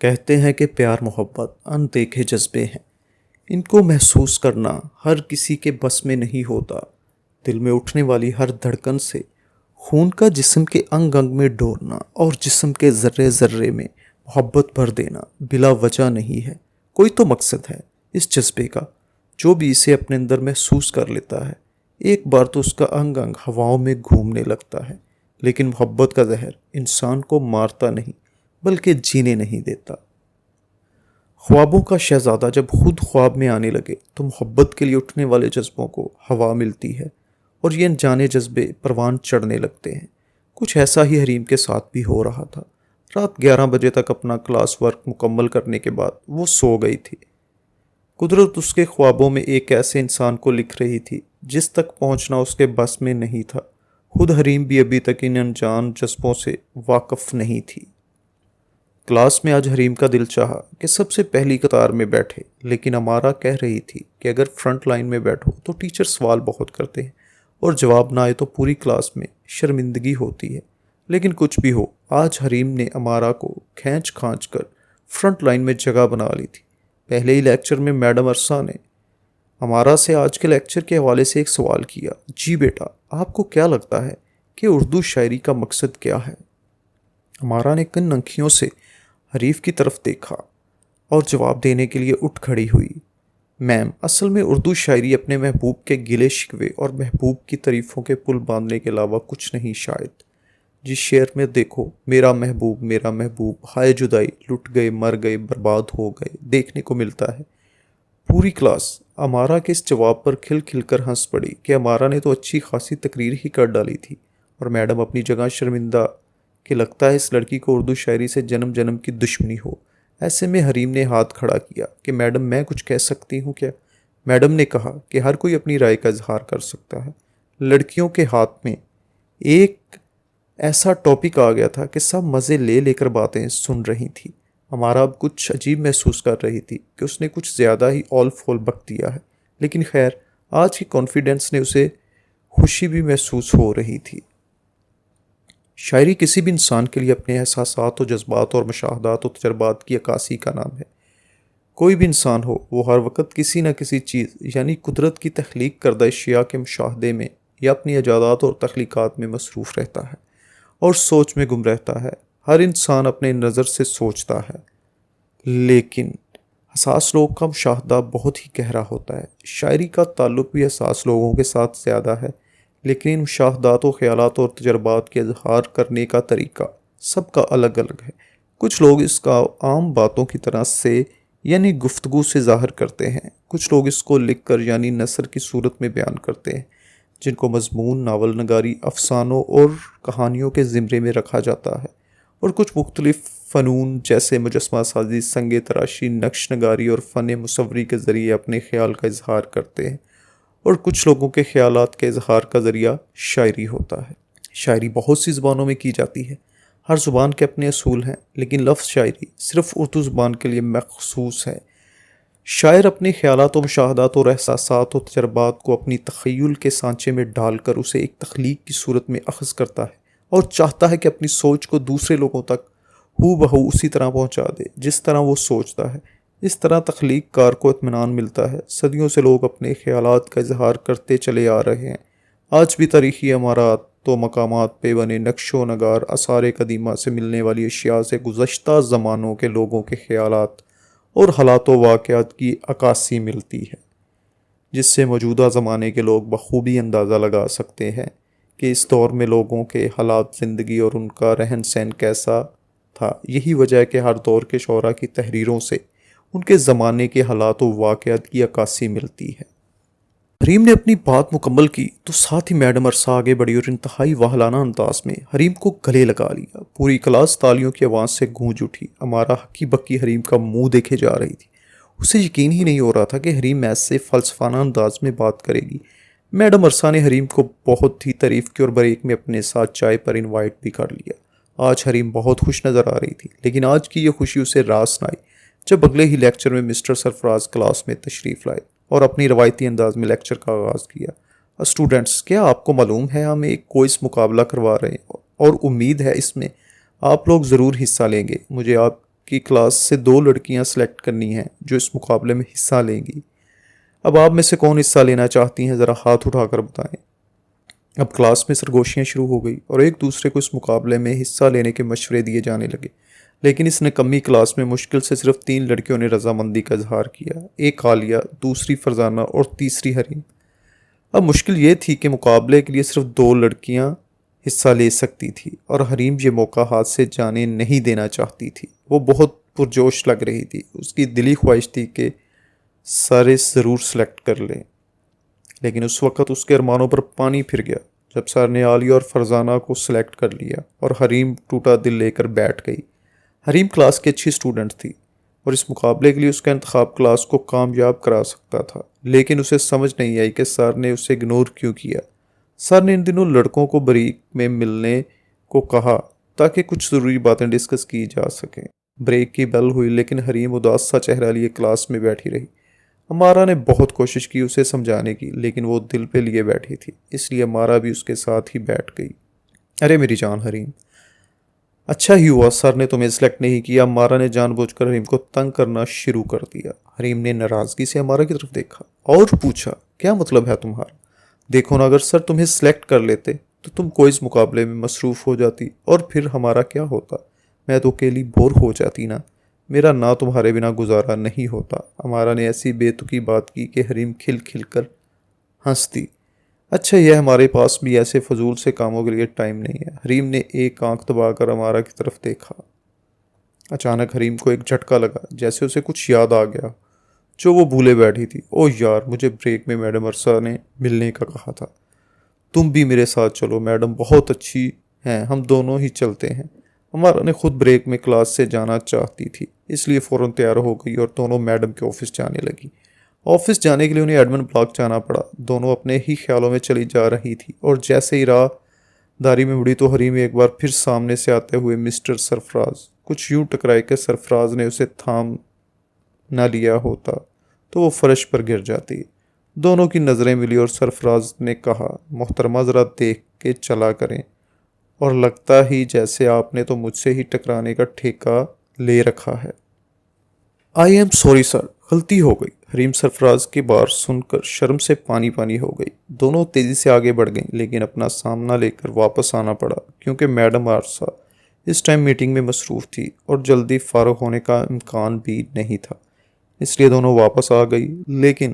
کہتے ہیں کہ پیار محبت اندیکھے جذبے ہیں۔ ان کو محسوس کرنا ہر کسی کے بس میں نہیں ہوتا۔ دل میں اٹھنے والی ہر دھڑکن سے خون کا جسم کے انگ انگ میں ڈورنا اور جسم کے ذرے ذرے میں محبت بھر دینا بلا وجہ نہیں ہے۔ کوئی تو مقصد ہے اس جذبے کا۔ جو بھی اسے اپنے اندر محسوس کر لیتا ہے ایک بار تو اس کا انگ انگ ہواؤں میں گھومنے لگتا ہے۔ لیکن محبت کا زہر انسان کو مارتا نہیں بلکہ جینے نہیں دیتا۔ خوابوں کا شہزادہ جب خود خواب میں آنے لگے تو محبت کے لیے اٹھنے والے جذبوں کو ہوا ملتی ہے اور یہ انجانے جذبے پروان چڑھنے لگتے ہیں۔ کچھ ایسا ہی حریم کے ساتھ بھی ہو رہا تھا۔ رات 11 بجے تک اپنا کلاس ورک مکمل کرنے کے بعد وہ سو گئی تھی۔ قدرت اس کے خوابوں میں ایک ایسے انسان کو لکھ رہی تھی جس تک پہنچنا اس کے بس میں نہیں تھا۔ خود حریم بھی ابھی تک ان انجان جذبوں سے واقف نہیں تھی۔ کلاس میں آج حریم کا دل چاہا کہ سب سے پہلی قطار میں بیٹھے، لیکن امارا کہہ رہی تھی کہ اگر فرنٹ لائن میں بیٹھو تو ٹیچر سوال بہت کرتے ہیں اور جواب نہ آئے تو پوری کلاس میں شرمندگی ہوتی ہے۔ لیکن کچھ بھی ہو، آج حریم نے امارا کو کھینچ کھانچ کر فرنٹ لائن میں جگہ بنا لی تھی۔ پہلے ہی لیکچر میں میڈم عرصہ نے امارا سے آج کے لیکچر کے حوالے سے ایک سوال کیا۔ جی بیٹا، آپ کو کیا لگتا ہے کہ اردو شاعری کا مقصد کیا ہے؟ امارا نے کن انکھیوں سے حریف کی طرف دیکھا اور جواب دینے کے لیے اٹھ کھڑی ہوئی۔ میم، اصل میں اردو شاعری اپنے محبوب کے گلے شکوے اور محبوب کی تعریفوں کے پل باندھنے کے علاوہ کچھ نہیں شاید۔ جس شعر میں دیکھو میرا محبوب ہائے جدائی، لٹ گئے مر گئے برباد ہو گئے دیکھنے کو ملتا ہے۔ پوری کلاس امارا کے اس جواب پر کھل کھل کر ہنس پڑی کہ امارا نے تو اچھی خاصی تقریر ہی کر ڈالی تھی، اور میڈم اپنی جگہ شرمندہ کہ لگتا ہے اس لڑکی کو اردو شاعری سے جنم جنم کی دشمنی ہو۔ ایسے میں حریم نے ہاتھ کھڑا کیا کہ میڈم میں کچھ کہہ سکتی ہوں کیا؟ میڈم نے کہا کہ ہر کوئی اپنی رائے کا اظہار کر سکتا ہے۔ لڑکیوں کے ہاتھ میں ایک ایسا ٹاپک آ گیا تھا کہ سب مزے لے لے کر باتیں سن رہی تھی۔ ہمارا اب کچھ عجیب محسوس کر رہی تھی کہ اس نے کچھ زیادہ ہی اول فول بک دیا ہے، لیکن خیر آج کی کانفیڈنس نے اسے خوشی بھی محسوس ہو رہی تھی۔ شاعری کسی بھی انسان کے لیے اپنے احساسات و جذبات اور مشاہدات و تجربات کی عکاسی کا نام ہے۔ کوئی بھی انسان ہو، وہ ہر وقت کسی نہ کسی چیز یعنی قدرت کی تخلیق کردہ اشیاء کے مشاہدے میں یا اپنی ایجادات اور تخلیقات میں مصروف رہتا ہے اور سوچ میں گم رہتا ہے۔ ہر انسان اپنے نظر سے سوچتا ہے، لیکن حساس لوگ کا مشاہدہ بہت ہی گہرا ہوتا ہے۔ شاعری کا تعلق بھی حساس لوگوں کے ساتھ زیادہ ہے، لیکن ان مشاہدات و خیالات اور تجربات کے اظہار کرنے کا طریقہ سب کا الگ الگ ہے۔ کچھ لوگ اس کا عام باتوں کی طرح سے یعنی گفتگو سے ظاہر کرتے ہیں، کچھ لوگ اس کو لکھ کر یعنی نثر کی صورت میں بیان کرتے ہیں، جن کو مضمون، ناول نگاری، افسانوں اور کہانیوں کے زمرے میں رکھا جاتا ہے، اور کچھ مختلف فنون جیسے مجسمہ سازی، سنگ تراشی، نقش نگاری اور فن مصوری کے ذریعے اپنے خیال کا اظہار کرتے ہیں، اور کچھ لوگوں کے خیالات کے اظہار کا ذریعہ شاعری ہوتا ہے۔ شاعری بہت سی زبانوں میں کی جاتی ہے، ہر زبان کے اپنے اصول ہیں، لیکن لفظ شاعری صرف اردو زبان کے لیے مخصوص ہے۔ شاعر اپنے خیالات و مشاہدات اور احساسات و تجربات کو اپنی تخیل کے سانچے میں ڈال کر اسے ایک تخلیق کی صورت میں اخذ کرتا ہے اور چاہتا ہے کہ اپنی سوچ کو دوسرے لوگوں تک ہو بہو اسی طرح پہنچا دے جس طرح وہ سوچتا ہے۔ اس طرح تخلیق کار کو اطمینان ملتا ہے۔ صدیوں سے لوگ اپنے خیالات کا اظہار کرتے چلے آ رہے ہیں۔ آج بھی تاریخی عمارات و مقامات پہ بنے نقش و نگار، آثار قدیمہ سے ملنے والی اشیاء سے گزشتہ زمانوں کے لوگوں کے خیالات اور حالات و واقعات کی عکاسی ملتی ہے، جس سے موجودہ زمانے کے لوگ بخوبی اندازہ لگا سکتے ہیں کہ اس دور میں لوگوں کے حالات زندگی اور ان کا رہن سہن کیسا تھا۔ یہی وجہ ہے کہ ہر دور کے شعراء کی تحریروں سے ان کے زمانے کے حالات و واقعات کی عکاسی ملتی ہے۔ حریم نے اپنی بات مکمل کی تو ساتھ ہی میڈم عرصہ آگے بڑھی اور انتہائی واہلانہ انداز میں حریم کو گلے لگا لیا۔ پوری کلاس تالیوں کی آواز سے گونج اٹھی۔ امارا ہکی بکی حریم کا منہ دیکھے جا رہی تھی۔ اسے یقین ہی نہیں ہو رہا تھا کہ حریم ایسے فلسفانہ انداز میں بات کرے گی۔ میڈم عرصہ نے حریم کو بہت ہی تعریف کی اور بریک میں اپنے ساتھ چائے پر انوائٹ بھی کر لیا۔ آج حریم بہت خوش نظر آ رہی تھی، لیکن آج کی یہ خوشی اسے راس نہ آئی جب اگلے ہی لیکچر میں مسٹر سرفراز کلاس میں تشریف لائے اور اپنی روایتی انداز میں لیکچر کا آغاز کیا۔ اسٹوڈنٹس، کیا آپ کو معلوم ہے ہم ایک کوئز مقابلہ کروا رہے ہیں اور امید ہے اس میں آپ لوگ ضرور حصہ لیں گے۔ مجھے آپ کی کلاس سے 2 لڑکیاں سلیکٹ کرنی ہیں جو اس مقابلے میں حصہ لیں گی۔ اب آپ میں سے کون حصہ لینا چاہتی ہیں، ذرا ہاتھ اٹھا کر بتائیں۔ اب کلاس میں سرگوشیاں شروع ہو گئی اور ایک دوسرے کو اس مقابلے میں حصہ لینے کے مشورے دیے جانے لگے، لیکن اس نکمی کلاس میں مشکل سے صرف 3 لڑکیوں نے رضامندی کا اظہار کیا، ایک عالیہ، دوسری فرزانہ اور تیسری حریم۔ اب مشکل یہ تھی کہ مقابلے کے لیے صرف 2 لڑکیاں حصہ لے سکتی تھی اور حریم یہ موقع ہاتھ سے جانے نہیں دینا چاہتی تھی۔ وہ بہت پرجوش لگ رہی تھی، اس کی دلی خواہش تھی کہ سارے ضرور سلیکٹ کر لیں، لیکن اس وقت اس کے ارمانوں پر پانی پھر گیا جب سر نے عالیہ اور فرزانہ کو سلیکٹ کر لیا اور حریم ٹوٹا دل لے کر بیٹھ گئی۔ حریم کلاس کی اچھی سٹوڈنٹ تھی اور اس مقابلے کے لیے اس کا انتخاب کلاس کو کامیاب کرا سکتا تھا، لیکن اسے سمجھ نہیں آئی کہ سر نے اسے اگنور کیوں کیا۔ سر نے ان دنوں لڑکوں کو بریک میں ملنے کو کہا تاکہ کچھ ضروری باتیں ڈسکس کی جا سکیں۔ بریک کی بیل ہوئی لیکن حریم اداس سا چہرہ لیے کلاس میں بیٹھی رہی۔ امارا نے بہت کوشش کی اسے سمجھانے کی، لیکن وہ دل پہ لیے بیٹھی تھی، اس لیے امارا بھی اس کے ساتھ ہی بیٹھ گئی۔ ارے میری جان حریم، اچھا ہی ہوا سر نے تمہیں سلیکٹ نہیں کیا۔ امارا نے جان بوجھ کر حریم کو تنگ کرنا شروع کر دیا۔ حریم نے ناراضگی سے امارا کی طرف دیکھا اور پوچھا، کیا مطلب ہے تمہارا؟ دیکھو نا، اگر سر تمہیں سلیکٹ کر لیتے تو تم کو اس مقابلے میں مصروف ہو جاتی اور پھر ہمارا کیا ہوتا؟ میں تو اکیلی بور ہو جاتی نا، میرا نہ تمہارے بنا گزارا نہیں ہوتا۔ امارا نے ایسی بے تکی بات کی کہ حریم کھل کھل کر ہنس دی۔ اچھا، یہ ہمارے پاس بھی ایسے فضول سے کاموں کے لیے ٹائم نہیں ہے۔ حریم نے ایک آنکھ دبا کر امارا کی طرف دیکھا۔ اچانک حریم کو ایک جھٹکا لگا، جیسے اسے کچھ یاد آ گیا جو وہ بھولے بیٹھی تھی۔ او یار، مجھے بریک میں میڈم عرصہ نے ملنے کا کہا تھا۔ تم بھی میرے ساتھ چلو، میڈم بہت اچھی ہیں، ہم دونوں ہی چلتے ہیں۔ امارا نے خود بریک میں کلاس سے جانا چاہتی تھی، اس لیے فوراً تیار ہو گئی اور دونوں میڈم کے آفس جانے لگی۔ آفس جانے کے لیے انہیں ایڈمن بلاک جانا پڑا۔ دونوں اپنے ہی خیالوں میں چلی جا رہی تھی اور جیسے ہی راہ داری میں مڑی تو حریم ایک بار پھر سامنے سے آتے ہوئے مسٹر سرفراز کچھ یوں ٹکرائے کہ سرفراز نے اسے تھام نہ لیا ہوتا تو وہ فرش پر گر جاتی۔ دونوں کی نظریں ملی اور سرفراز نے کہا، محترمہ ذرا دیکھ کے چلا کریں، اور لگتا ہی جیسے آپ نے تو مجھ سے ہی ٹکرانے کا ٹھیکہ لے رکھا ہے۔ آئی ایم سوری سر، غلطی ہو گئی۔ حریم سرفراز کی بات سن کر شرم سے پانی پانی ہو گئی۔ دونوں تیزی سے آگے بڑھ گئیں، لیکن اپنا سامنا لے کر واپس آنا پڑا کیونکہ میڈم عرصہ اس ٹائم میٹنگ میں مصروف تھی اور جلدی فارغ ہونے کا امکان بھی نہیں تھا، اس لیے دونوں واپس آ گئی، لیکن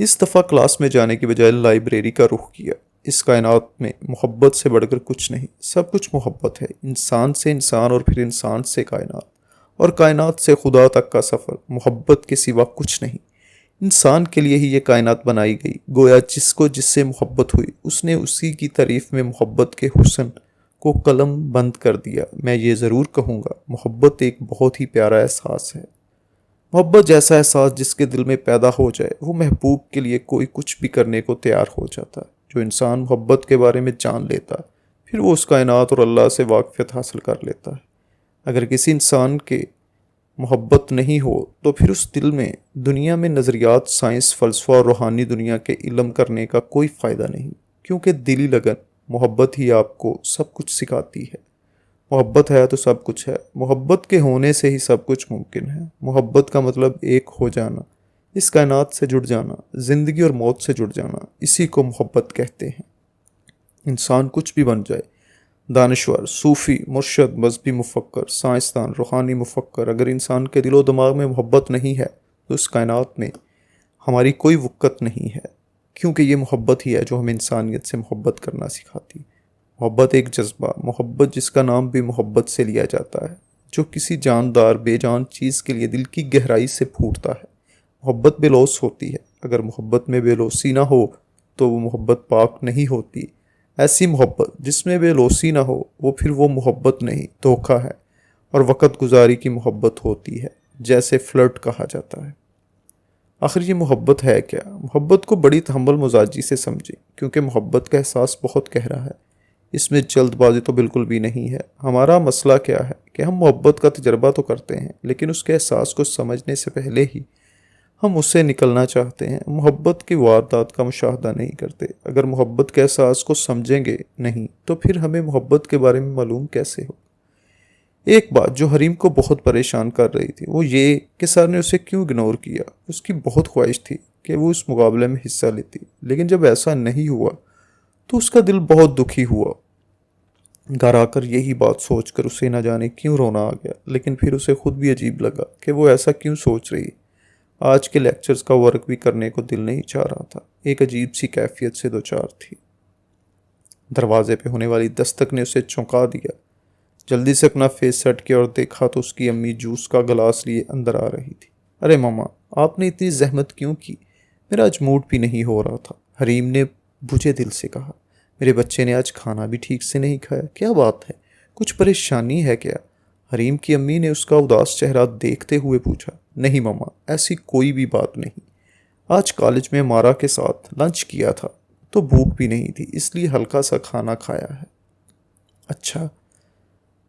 اس دفعہ کلاس میں جانے کی بجائے لائبریری کا رخ کیا۔ اس کائنات میں محبت سے بڑھ کر کچھ نہیں، سب کچھ محبت ہے، انسان سے انسان اور پھر انسان سے کائنات اور کائنات سے خدا تک کا سفر محبت کے سوا کچھ نہیں۔ انسان کے لیے ہی یہ کائنات بنائی گئی، گویا جس کو جس سے محبت ہوئی اس نے اسی کی تعریف میں محبت کے حسن کو قلم بند کر دیا۔ میں یہ ضرور کہوں گا، محبت ایک بہت ہی پیارا احساس ہے۔ محبت جیسا احساس جس کے دل میں پیدا ہو جائے وہ محبوب کے لیے کوئی کچھ بھی کرنے کو تیار ہو جاتا ہے۔ جو انسان محبت کے بارے میں جان لیتا ہے پھر وہ اس کائنات اور اللہ سے واقفیت حاصل کر لیتا ہے۔ اگر کسی انسان کے محبت نہیں ہو تو پھر اس دل میں دنیا میں نظریات، سائنس، فلسفہ اور روحانی دنیا کے علم کرنے کا کوئی فائدہ نہیں، کیونکہ دلی لگن محبت ہی آپ کو سب کچھ سکھاتی ہے۔ محبت ہے تو سب کچھ ہے، محبت کے ہونے سے ہی سب کچھ ممکن ہے۔ محبت کا مطلب ایک ہو جانا، اس کائنات سے جڑ جانا، زندگی اور موت سے جڑ جانا، اسی کو محبت کہتے ہیں۔ انسان کچھ بھی بن جائے، دانشور، صوفی، مرشد، مذہبی مفکر، سائنسدان، روحانی مفکر، اگر انسان کے دل و دماغ میں محبت نہیں ہے تو اس کائنات میں ہماری کوئی وقت نہیں ہے، کیونکہ یہ محبت ہی ہے جو ہمیں انسانیت سے محبت کرنا سکھاتی۔ محبت ایک جذبہ، محبت جس کا نام بھی محبت سے لیا جاتا ہے، جو کسی جاندار بے جان چیز کے لیے دل کی گہرائی سے پھوٹتا ہے۔ محبت بے لوث ہوتی ہے، اگر محبت میں بے لوثی نہ ہو تو وہ محبت پاک نہیں ہوتی۔ ایسی محبت جس میں بے لوثی نہ ہو وہ محبت نہیں، دھوکہ ہے، اور وقت گزاری کی محبت ہوتی ہے، جیسے فلرٹ کہا جاتا ہے۔ آخر یہ محبت ہے کیا؟ محبت کو بڑی تحمل مزاجی سے سمجھیں، کیونکہ محبت کا احساس بہت گہرا ہے، اس میں جلد بازی تو بالکل بھی نہیں ہے۔ ہمارا مسئلہ کیا ہے کہ ہم محبت کا تجربہ تو کرتے ہیں، لیکن اس کے احساس کو سمجھنے سے پہلے ہی ہم اس سے نکلنا چاہتے ہیں، محبت کی واردات کا مشاہدہ نہیں کرتے۔ اگر محبت کے احساس کو سمجھیں گے نہیں تو پھر ہمیں محبت کے بارے میں معلوم کیسے ہو؟ ایک بات جو حریم کو بہت پریشان کر رہی تھی وہ یہ کہ سر نے اسے کیوں اگنور کیا۔ اس کی بہت خواہش تھی کہ وہ اس مقابلے میں حصہ لیتی، لیکن جب ایسا نہیں ہوا تو اس کا دل بہت دکھی ہوا۔ گھر آ کر یہی بات سوچ کر اسے نہ جانے کیوں رونا آ گیا، لیکن پھر اسے خود بھی عجیب لگا کہ وہ ایسا کیوں سوچ رہی۔ آج کے لیکچرز کا ورک بھی کرنے کو دل نہیں چاہ رہا تھا، ایک عجیب سی کیفیت سے دوچار تھی۔ دروازے پہ ہونے والی دستک نے اسے چونکا دیا۔ جلدی سے اپنا فیس سیٹ کیا اور دیکھا تو اس کی امی جوس کا گلاس لیے اندر آ رہی تھی۔ ارے ماما، آپ نے اتنی زحمت کیوں کی؟ میرا آج موڈ بھی نہیں ہو رہا تھا، حریم نے بجھے دل سے کہا۔ میرے بچے نے آج کھانا بھی ٹھیک سے نہیں کھایا، کیا بات ہے؟ کچھ پریشانی ہے کیا؟ حریم کی امی نے اس کا اداس چہرہ دیکھتے ہوئے پوچھا۔ نہیں ماما، ایسی کوئی بھی بات نہیں، آج کالج میں مارا کے ساتھ لنچ کیا تھا تو بھوک بھی نہیں تھی، اس لیے ہلکا سا کھانا کھایا ہے۔ اچھا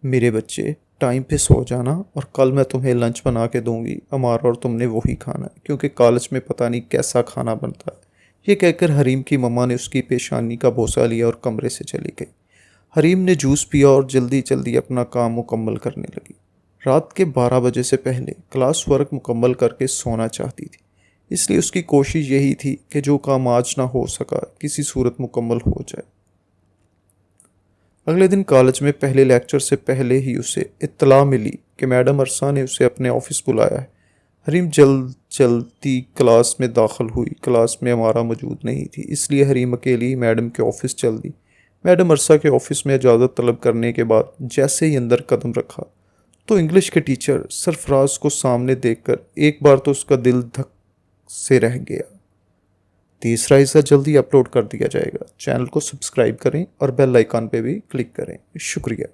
میرے بچے، ٹائم پہ سو جانا اور کل میں تمہیں لنچ بنا کے دوں گی، ہمارا اور تم نے وہی کھانا ہے کیونکہ کالج میں پتہ نہیں کیسا کھانا بنتا ہے۔ یہ کہہ کر حریم کی مما نے اس کی پیشانی کا بوسہ لیا اور کمرے سے چلی گئی۔ حریم نے جوس پیا اور جلدی جلدی اپنا کام مکمل کرنے لگی۔ رات کے 12 بجے سے پہلے کلاس ورک مکمل کر کے سونا چاہتی تھی، اس لیے اس کی کوشش یہی تھی کہ جو کام آج نہ ہو سکا کسی صورت مکمل ہو جائے۔ اگلے دن کالج میں پہلے لیکچر سے پہلے ہی اسے اطلاع ملی کہ میڈم عرصہ نے اسے اپنے آفس بلایا ہے۔ حریم جلدی کلاس میں داخل ہوئی۔ کلاس میں ہمارا موجود نہیں تھی، اس لیے حریم اکیلی میڈم کے آفس چل دی۔ میڈم عرصہ کے آفس میں اجازت طلب کرنے کے بعد جیسے ہی اندر قدم رکھا تو انگلش کے ٹیچر سرفراز کو سامنے دیکھ کر ایک بار تو اس کا دل دھک سے رہ گیا۔ تیسرا حصہ جلدی اپلوڈ کر دیا جائے گا، چینل کو سبسکرائب کریں اور بیل آئیکن پہ بھی کلک کریں۔ شکریہ۔